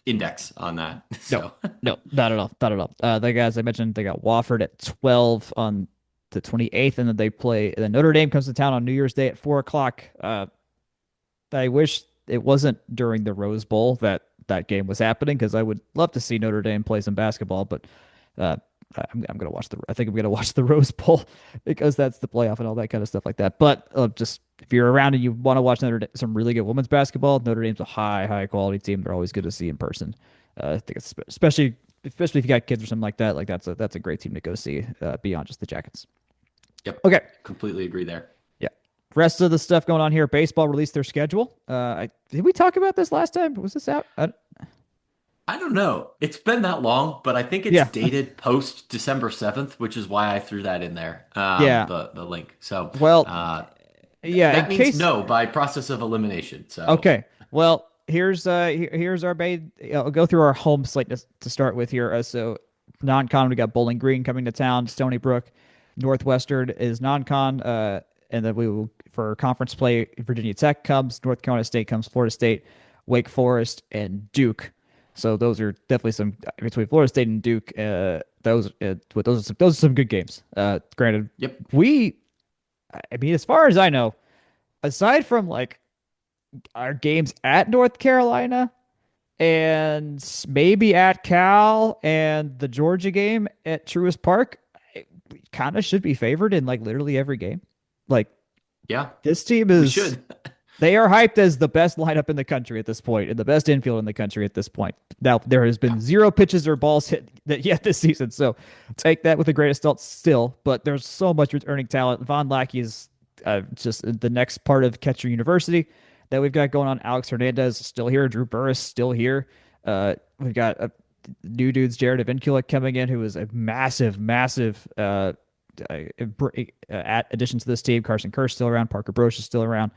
index on that. No, So, no, not at all. Not at all. The guys I mentioned, they got Wofford at 12 on the 28th, and then they play. And then Notre Dame comes to town on New Year's Day at 4 o'clock. I wish it wasn't during the Rose Bowl that game was happening, because I would love to see Notre Dame play some basketball, but uh, I'm gonna watch the. I think I'm gonna watch the Rose Bowl because that's the playoff and all that kind of stuff like that. But just if you're around and you want to watch some really good women's basketball, Notre Dame's a high quality team. They're always good to see in person. I think it's especially if you got kids or something like that. Like that's a great team to go see beyond just the Jackets. yep. Okay, Completely agree there. yeah. Rest of the stuff going on here. Baseball released their schedule. Did we talk about this last time? Was this out? I don't know. It's been that long, but I think it's Yeah, dated post December 7th, which is why I threw that in there. yeah. The link. So, Well, uh yeah. In that means case no by process of elimination. So, Okay. Well, here's our main. I'll go through our home slate to start with here. So non-con, we got Bowling Green coming to town. Stony Brook, Northwestern is non-con. And then we will for conference play. Virginia Tech comes. North Carolina State comes. Florida State, Wake Forest, and Duke. So those are definitely some between Florida State and Duke. Those are some good games. Granted, yep. we. I mean, as far as I know, aside from like our games at North Carolina and maybe at Cal and the Georgia game at Truist Park, we kind of should be favored in like literally every game. Like Yeah. this team We is, should. they are hyped as the best lineup in the country at this point and the best infield in the country at this point. Now, there has Yeah. been zero pitches or balls hit yet this season. So take that with a grain of salt still, but there's so much returning talent. Von Lackey is just the next part of Catcher University that we've got going on. Alex Hernandez is still here. Drew Burris still here. We've got new dudes, Jared Avincula coming in, who is a massive, massive addition to this team. Carson Kerr still around. Parker Brosh is still around.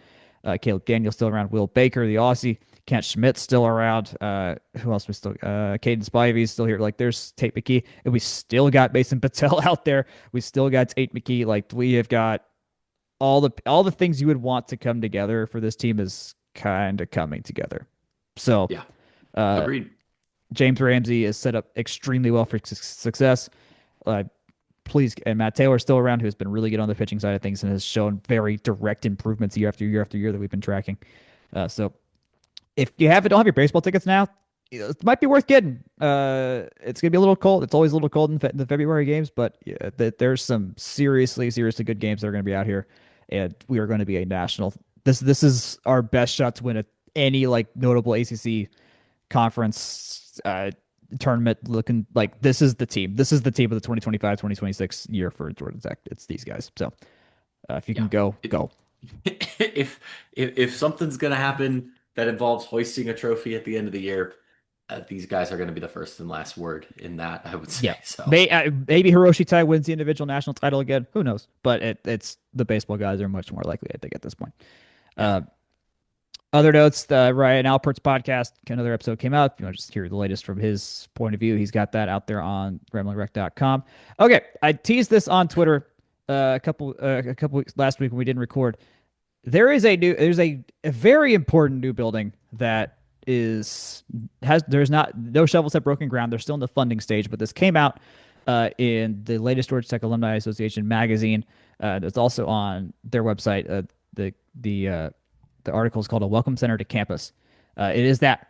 Caleb Daniel still around. Will Baker, the Aussie. Kent Schmidt still around. Who else was still? Caden Spivey's still here. Like there's Tate McKee, and we still got Mason Patel out there. We still got Tate McKee. Like we have got all the things you would want to come together for this team is kind of coming together. So Yeah, uh, agreed. James Ramsey is set up extremely well for success. Uh, please, and Matt Taylor is still around, who's been really good on the pitching side of things and has shown very direct improvements year after year after year that we've been tracking. So if you don't have your baseball tickets now, it might be worth getting. It's gonna be a little cold. It's always a little cold in the February games, but yeah, there's some seriously, seriously good games that are gonna be out here, and we are going to be a national. This is our best shot to win any like notable ACC conference tournament. Looking like this is the team. This is the team of the 2025-2026 year for Georgia Tech. It's these guys. So if you can Yeah. go, go. If something's gonna happen that involves hoisting a trophy at the end of the year, these guys are gonna be the first and last word in that, I would Yeah. say. So Maybe Hiroshi Tai wins the individual national title again. Who knows? But it's the baseball guys are much more likely, I think, at this point. yeah, Uh, Other notes, the Ryan Alpert's podcast, another episode came out. If you want to just hear the latest from his point of view, he's got that out there on ramblingrec.com. Okay, I teased this on Twitter a couple weeks last week when we didn't record. There's a very important new building that there's not no shovels have broken ground. They're still in the funding stage, but this came out in the latest Georgia Tech Alumni Association magazine. It's also on their website. The the article is called "A Welcome Center to Campus." It is that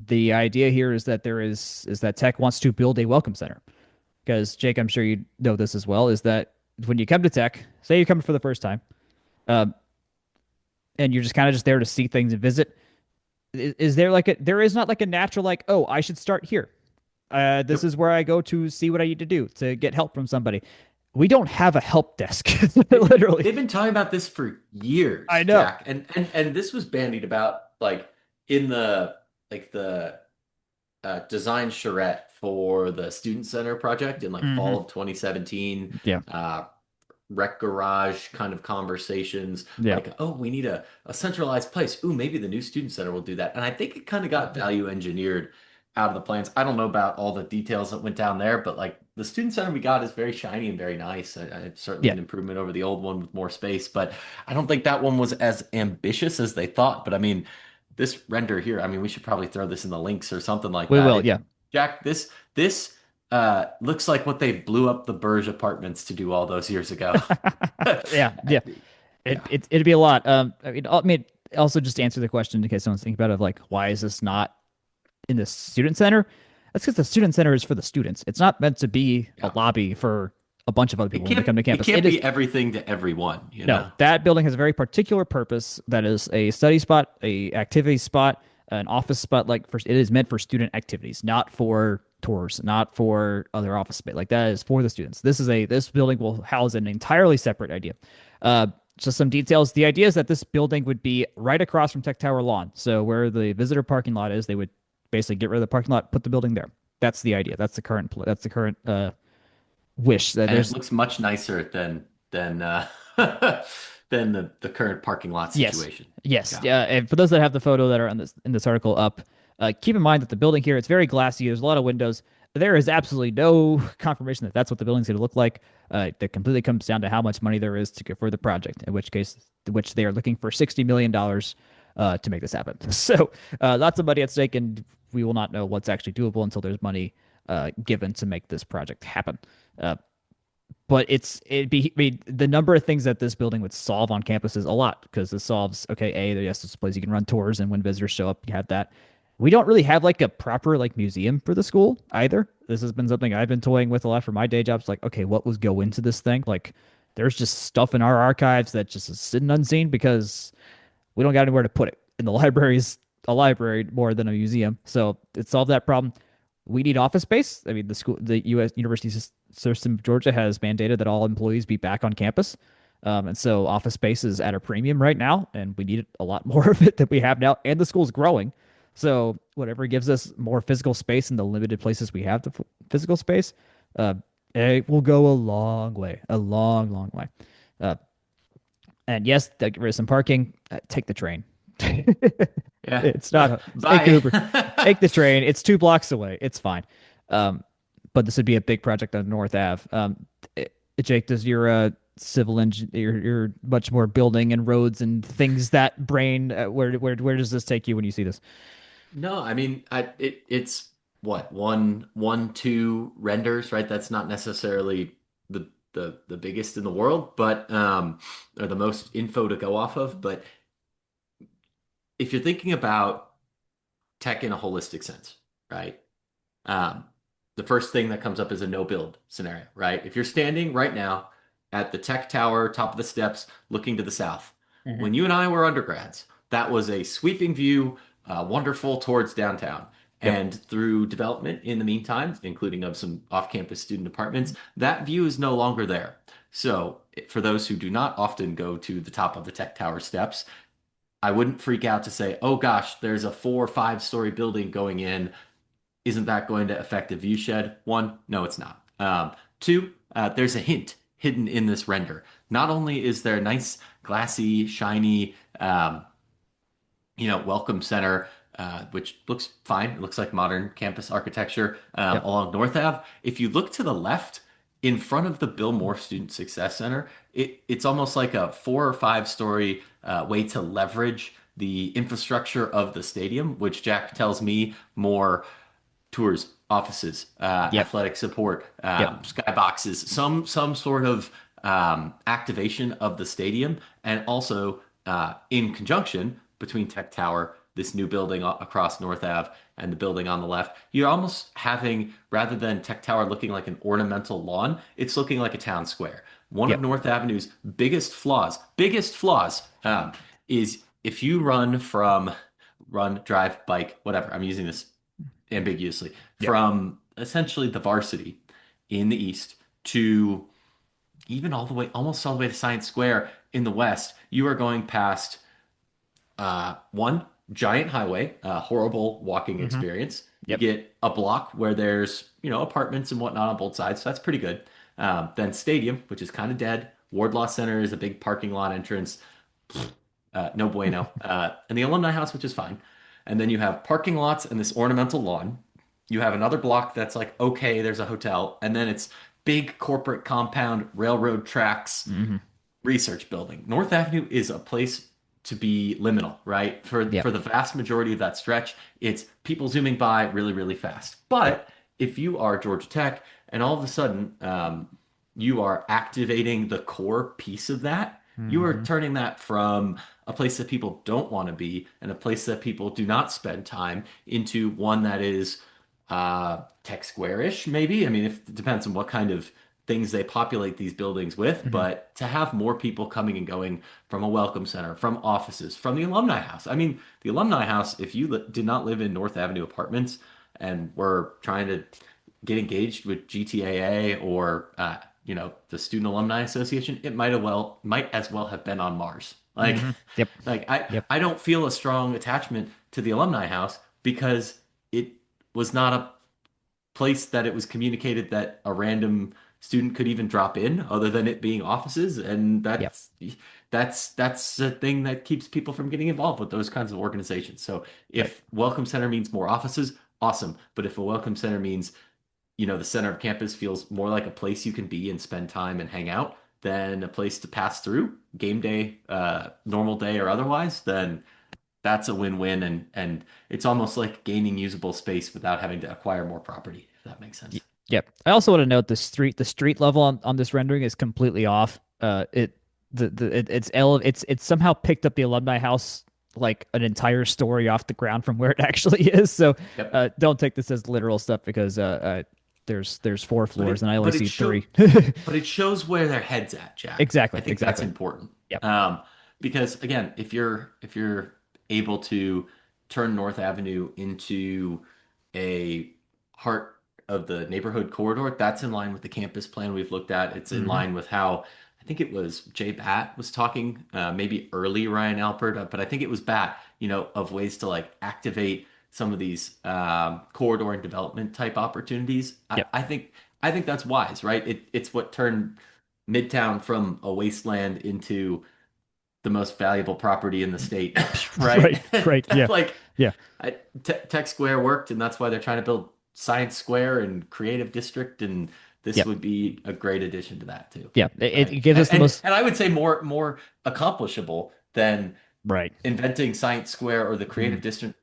the idea here is that that Tech wants to build a welcome center because Jake, I'm sure you know this as well, is that when you come to Tech, say you're coming for the first time, um, and you're just kind of just there to see things and visit. Is there there is not like a natural like, oh, I should start here. This nope. is where I go to see what I need to do to get help from somebody. We don't have a help desk, They've literally. they've been talking about this for I years, know. Jack, and this was bandied about like in the design charrette for the student center project in like fall Hmm. of 2017. Yeah. Rec garage kind of conversations Yeah. like, oh, we need a centralized place. Ooh, maybe the new student center will do that. And I think it kind of got value engineered out of the plans. I don't know about all the details that went down there, but like the student center we got is very shiny and very nice. It's certainly Yeah. an improvement over the old one with more space, but I don't think that one was as ambitious as they thought. But I mean, this render here, I mean, we should probably throw this in the links or something like We that. will. Yeah. Jack, this looks like what they blew up the Burge apartments to do all those years ago. Yeah. Yeah. Yeah. It'd be a lot. I mean, also just to answer the question in case someone's thinking about it, like, why is this not in the student center? That's because the student center is for the students. It's not meant to be a Yeah. lobby for a bunch of other It people when they come to can't it campus. can't It is be everything to everyone, you no, know? that building has a very particular purpose. That is a study spot, a activity spot, an office spot. Like for it is meant for student activities, not for tours, not for other office space. Like that is for the students. This building will house an entirely separate idea. Just some details. The idea is that this building would be right across from Tech Tower lawn. So where the visitor parking lot is, they would basically get rid of the parking lot, put the building there. That's the idea. That's the current wish. That And it there's looks much nicer than than the current parking lot Yes. situation. Yes. Yeah. Yeah. And for those that have the photo that are in this article up, keep in mind that the building here, it's very glassy. There's a lot of windows. There is absolutely no confirmation that that's what the building's going to look like. That completely comes down to how much money there is to go for the project, in which they are looking for $60 million to make this happen. So lots of money at stake, and we will not know what's actually doable until there's money given to make this project happen. Uh, but I mean, the number of things that this building would solve on campus is a lot because it solves yes, it's a place you can run tours, and when visitors show up you have that. We don't really have like a proper like museum for the school either. This has been something I've been toying with a lot for my day jobs. Like, okay, what was go into this thing? Like, there's just stuff in our archives that just is sitting unseen because we don't got anywhere to put it. And the library is a library more than a museum, so it solved that problem. We need office space. I mean, the U.S. University System of Georgia has mandated that all employees be back on campus, and so office space is at a premium right now, and we need a lot more of it than we have now. And the school's growing, So whatever gives us more physical space in the limited places we have the physical space, uh, it will go a long way, a long, long way. Uh, and yes, there is some parking. Take the train. Yeah. It's not. Take Bye. Uber. Take the train. It's 2 blocks away. It's fine. Um, but this would be a big project on North Ave. Jake, does your civil engineer, you're much more building and roads and things that brain? Where does this take you when you see this? No, I mean, it's what two renders, right? That's not necessarily the biggest in the world, but or the most info to go off of. But if you're thinking about tech in a holistic sense, right? Um, the first thing that comes up is a no build scenario, right? If you're standing right now at the tech tower, top of the steps, looking to the south, Hmm. when you and I were undergrads, that was a sweeping view, wonderful towards downtown. Yep. And through development in the meantime, including of some off-campus student apartments, that view is no longer there. So, for those who do not often go to the top of the tech tower steps, I wouldn't freak out to say, oh gosh, there's a 4 or 5 story building going in. Isn't that going to affect the view shed? One, no, it's not. Two, there's a hint hidden in this render. Not only is there a nice, glassy, shiny, welcome center, which looks fine. It looks like modern campus architecture Yep. along North Ave. If you look to the left, in front of the Bill Moore Student Success Center, it's almost like a 4 or 5 story way to leverage the infrastructure of the stadium, which Jack tells me more tours, offices, Yep. athletic support, Yep. skyboxes, some sort of activation of the stadium, and also in conjunction between Tech Tower, this new building across North Ave, and the building on the left, you're almost having, rather than Tech Tower looking like an ornamental lawn, it's looking like a town square. One of Yep. North Avenue's biggest flaws, is if you run, drive, bike, whatever. I'm using this ambiguously, Yep. from essentially the varsity in the east to even almost all the way to Science Square in the west, you are going past one giant highway, horrible walking Hmm. experience. You Yep. get a block where there's, apartments and whatnot on both sides, so that's pretty good. Then Stadium, which is kind of dead. Wardlaw Center is a big parking lot entrance. No bueno. And the Alumni House, which is fine. And then you have parking lots and this ornamental lawn. You have another block that's like, okay, there's a hotel. And then it's big corporate compound, railroad tracks, Hmm. research building. North Avenue is a place to be liminal, right? For Yep. the vast majority of that stretch, it's people zooming by really, really fast. Yep. But if you are Georgia Tech and all of a sudden you are activating the core piece of that, you are Hmm. turning that from a place that people don't want to be and a place that people do not spend time into one that is Tech Square-ish, maybe. I mean, if it depends on what kind of things they populate these buildings with, Hmm. but to have more people coming and going from a welcome center, from offices, from the alumni house. I mean, the alumni house, if you did not live in North Avenue apartments and were trying to get engaged with GTAA or the Student Alumni Association, it might as well have been on Mars. Like Hmm. Yep. like I Yep. I don't feel a strong attachment to the alumni house because it was not a place that it was communicated that a random student could even drop in other than it being offices, and Yep. that's a thing that keeps people from getting involved with those kinds of organizations. So Right. if welcome center means more offices, awesome, but if a welcome center means the center of campus feels more like a place you can be and spend time and hang out than a place to pass through game day, normal day or otherwise, then that's a win-win, and it's almost like gaining usable space without having to acquire more property, if that makes Y- sense. Yep. I also want to note the street level on this rendering is completely off. It the it, it's somehow picked up the alumni house like an entire story off the ground from where it actually is. So Yep. don't take this as literal stuff because there's four But floors it and I only but it see show three. but it shows where their head's at, Jack. I Exactly. think that's Exactly. important. Yep. Because again, if you're able to turn North Avenue into a heart of the neighborhood corridor, that's in line with the campus plan we've looked at. It's in Hmm. line with how I think it was Jay Batt was talking, maybe early Ryan Alpert, but I think it was Batt, of ways to like activate some of these corridor and development type opportunities. Yep. I think that's wise, right? It's what turned Midtown from a wasteland into the most valuable property in the state, right? Right. Right. Yeah. Like Yeah. Tech Square worked, and that's why they're trying to build Science Square and Creative District, and this Yep. would be a great addition to that too, Yeah. It right? gives us the most. And I would say more accomplishable than Right. inventing Science Square or the Mhm. Creative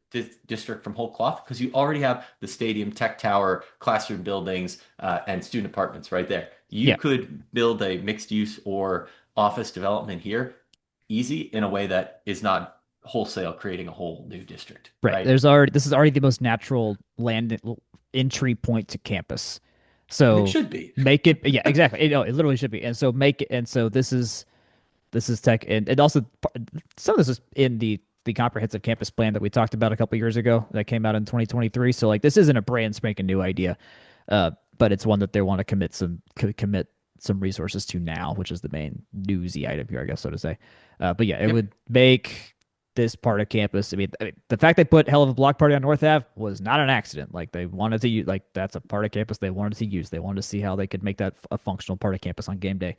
District from whole cloth because you already have the stadium, tech tower, classroom buildings, and student apartments right there. You Yeah. could build a mixed use or office development here easy in a way that is not wholesale creating a whole new district, Right. right? There's already this is already the most natural land entry point to campus. And it So should be. make it, yeah, exactly. It literally should be. And so make it, and so this is tech, and also some of this is in the comprehensive campus plan that we talked about a couple years ago that came out in 2023. So like this isn't a brand spanking new idea, but it's one that they want to commit some resources to now, which is the main newsy item here, I guess so to say. But yeah, it Yep. would make this part of campus. I mean, the fact they put hell of a block party on North Ave was not an accident. Like they wanted to use, like that's a part of campus they wanted to use. They wanted to see how they could make that a functional part of campus on game day,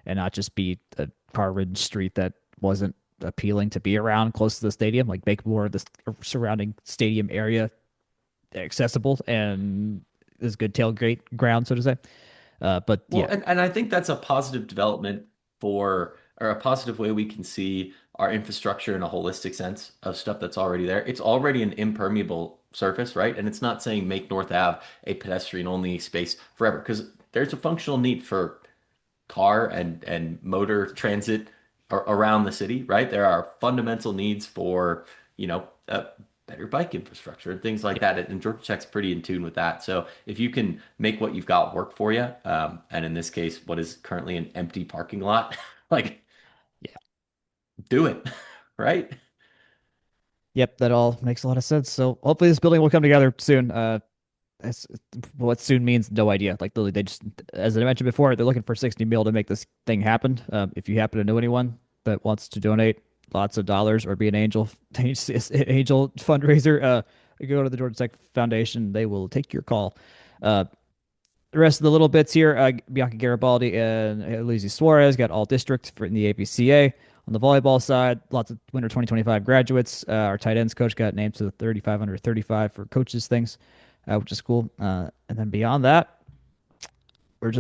and not just be a car-ridden street that wasn't appealing to be around close to the stadium. Like make more of the surrounding stadium area accessible and is good tailgate ground, so to say. But Well, yeah, and I think that's a positive development for, or a positive way we can see our infrastructure in a holistic sense of stuff that's already there. It's already an impermeable surface, right? And it's not saying make North Ave a pedestrian only space forever, because there's a functional need for car and motor transit around the city, right? There are fundamental needs for, you know, better bike infrastructure and things like yeah, that. And Georgia Tech's pretty in tune with that. So if you can make what you've got work for you, and in this case, what is currently an empty parking lot, like yeah. do it, right? Yep, that all makes a lot of sense. So hopefully this building will come together soon. That's, what soon means no idea. Like literally, they just, as I mentioned before, they're looking for 60 mil to make this thing happen. If you happen to know anyone that wants to donate lots of dollars or be an angel angel fundraiser, go to the Georgia Tech Foundation. They will take your call. Uh, the rest of the little bits here, Bianca Garibaldi and Elise Suarez got all district for in the APCA. On the volleyball side, lots of winter 2025 graduates. Our tight ends coach got named to the 35 under 35 for coaches things, which is cool. And then beyond that, we're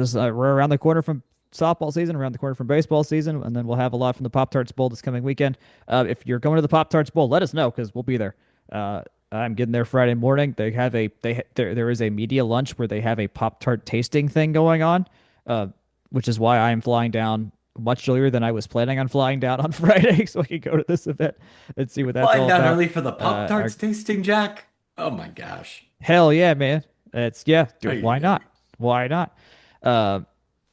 around the corner from softball season, around the corner from baseball season, and then we'll have a lot from the Pop Tarts Bowl this coming weekend. If you're going to the Pop Tarts Bowl, let us know because we'll be there. I'm getting there Friday morning. They have a there is a media lunch where they have a Pop Tart tasting thing going on, uh, which is why I am flying down much earlier than I was planning on flying down on Friday, so I can go to this event and see what that's Flying all down about. early for the Pop-Tarts tasting, Jack. Oh my gosh. Hell yeah, man. It's yeah, dude, Ay, why ay, ay. not? Why not? Uh,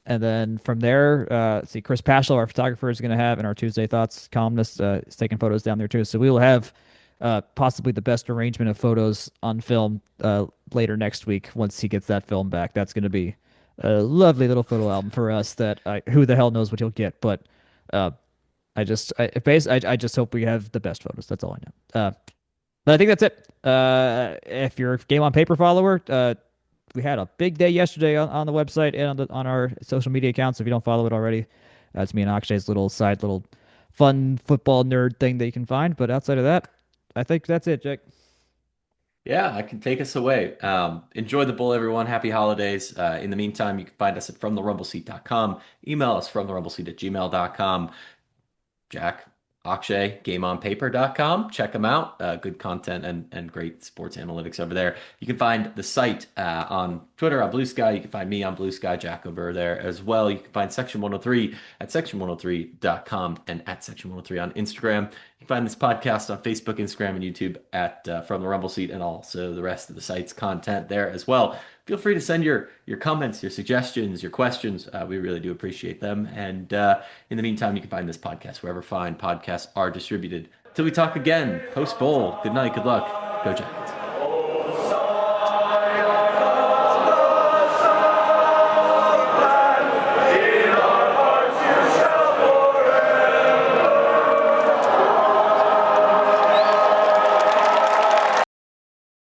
and then from there, see Chris Paschal, our photographer, is going to have, and our Tuesday Thoughts columnist is taking photos down there too. So we will have possibly the best arrangement of photos on film later next week once he gets that film back. That's going to be a lovely little photo album for us. Who the hell knows what he'll get, but uh, I just hope we have the best photos. That's all I know. But I think that's it. If you're a Game on Paper follower, we had a big day yesterday on the website and on our social media accounts. If you don't follow it already, it's me and Akshay's little fun football nerd thing that you can find. But outside of that, I think that's it, Jake. Yeah, I can take us away. Enjoy the bowl, everyone. Happy holidays. In the meantime, you can find us at fromtherumbleseat.com. Email us fromtherumbleseat@gmail.com. Jack, Akshay, gameonpaper.com. Check them out. Good content and great sports analytics over there. You can find the site on Twitter, on Blue Sky. You can find me on Blue Sky, Jack over there as well. You can find Section 103 at section103.com and at Section 103 on Instagram. You can find this podcast on Facebook, Instagram, and YouTube at From the Rumble Seat, and also the rest of the site's content there as well. Feel free to send your comments, your suggestions, your questions. We really do appreciate them. And in the meantime, you can find this podcast wherever fine podcasts are distributed. Till we talk again, post bowl. Good night, good luck. Go Jackets.